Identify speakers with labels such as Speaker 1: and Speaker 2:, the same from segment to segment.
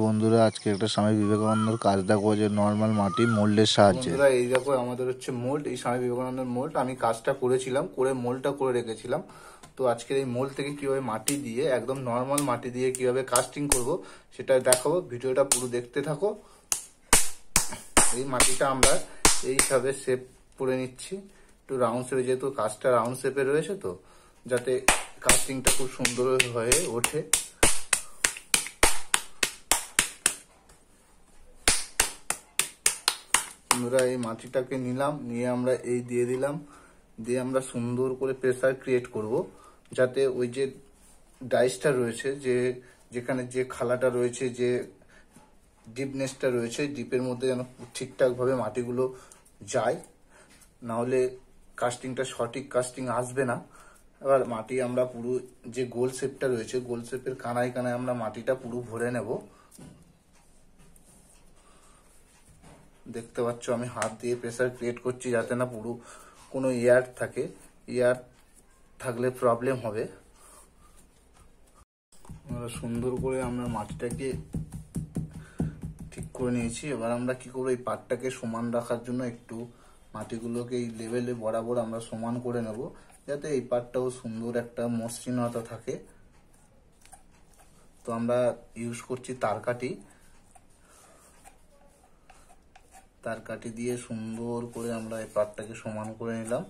Speaker 1: বন্ধুরা আজকে একটা স্বামী বিবেকানন্দর কাজ দেখো যে নর্মাল মাটি মোল্ডের সাহায্যে।
Speaker 2: বন্ধুরা এই দেখো আমাদের হচ্ছে মোল্ড, এই স্বামী বিবেকানন্দের মোল্ড আমি কাজটা করেছিলাম, করে মোল্ডটা করে রেখেছিলাম। তো আজকের এই মোল্ড থেকে কিভাবে মাটি দিয়ে, একদম নর্মাল মাটি দিয়ে কিভাবে কাস্টিং করব সেটা দেখাবো। ভিডিওটা পুরো দেখতে থাকো। এই মাটিটা আমরা এইভাবে শেপ করে নিচ্ছি, একটু রাউন্ড শেপে, যেহেতু কাজটা রাউন্ড শেপে রয়েছে, তো যাতে কাস্টিংটা খুব সুন্দর হয়ে ওঠে। আমরা এই মাটিটাকে নিলাম, নিয়ে আমরা এই দিয়ে দিলাম, দিয়ে আমরা সুন্দর করে প্রেসার ক্রিয়েট করব, যাতে ওই যে ডাইসটা রয়েছে, যেখানে যে খালাটা রয়েছে, যে ডিপনেসটা রয়েছে, ডিপের মধ্যে যেন ঠিকঠাকভাবে মাটিগুলো যায়, না হলে কাস্টিংটা সঠিক কাস্টিং আসবে না। এবার মাটি আমরা পুরো যে গোল শেপটা রয়েছে, গোল শেপের কানায় কানায় আমরা মাটিটা পুরো ভরে নেব। দেখতে পাচ্ছ আমি হাত দিয়ে প্রেসার ক্রিয়েট করছি, যাতে না পুরো কোনো এয়ার থাকে, এয়ার থাকলে প্রবলেম হবে। সুন্দর করে আমরা মাটিটাকে ঠিক করে নিয়েছি। এবার আমরা কি করবো, এই পাটটাকে সমান রাখার জন্য একটু মাটিগুলোকে এই লেভেলে বরাবর আমরা সমান করে নেব, যাতে এই পাটটাও সুন্দর একটা মসৃণতা থাকে। তো আমরা ইউজ করছি তারকাঠি, তারকাঠি দিয়ে সুন্দর করে আমরা এই পাটটাকে সমান করে নিলাম।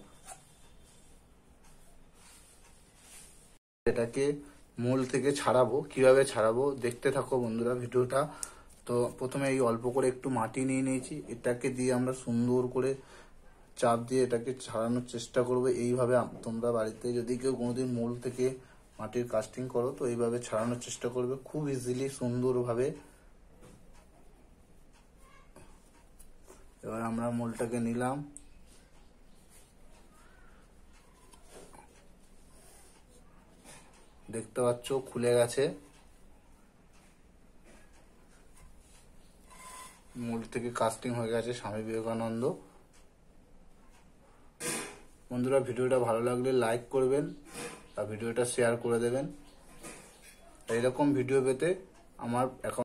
Speaker 2: এটাকে মূল থেকে ছাড়াবো, কিভাবে ছাড়াবো দেখতে থাকো বন্ধুরা ভিডিওটা। তো প্রথমে এই অল্প করে একটু মাটি নিয়ে নিয়েছি, এটাকে দিয়ে আমরা সুন্দর করে চাপ দিয়ে এটাকে ছাড়ানোর চেষ্টা করবো। এইভাবে তোমরা বাড়িতে যদি কেউ কোনোদিন মূল থেকে মাটির কাস্টিং করো, তো এইভাবে ছাড়ানোর চেষ্টা করবে, খুব ইজিলি সুন্দরভাবে। এবার আমরা মূলটাকে নিলাম, দেখতে পাচ্ছ খুলে গেছে, মূল থেকে কাস্টিং হয়ে গেছে স্বামী বিবেকানন্দ। বন্ধুরা ভিডিওটা ভালো লাগলে লাইক করবেন আর ভিডিওটা শেয়ার করে দেবেন। এইরকম ভিডিও পেতে আমার এখন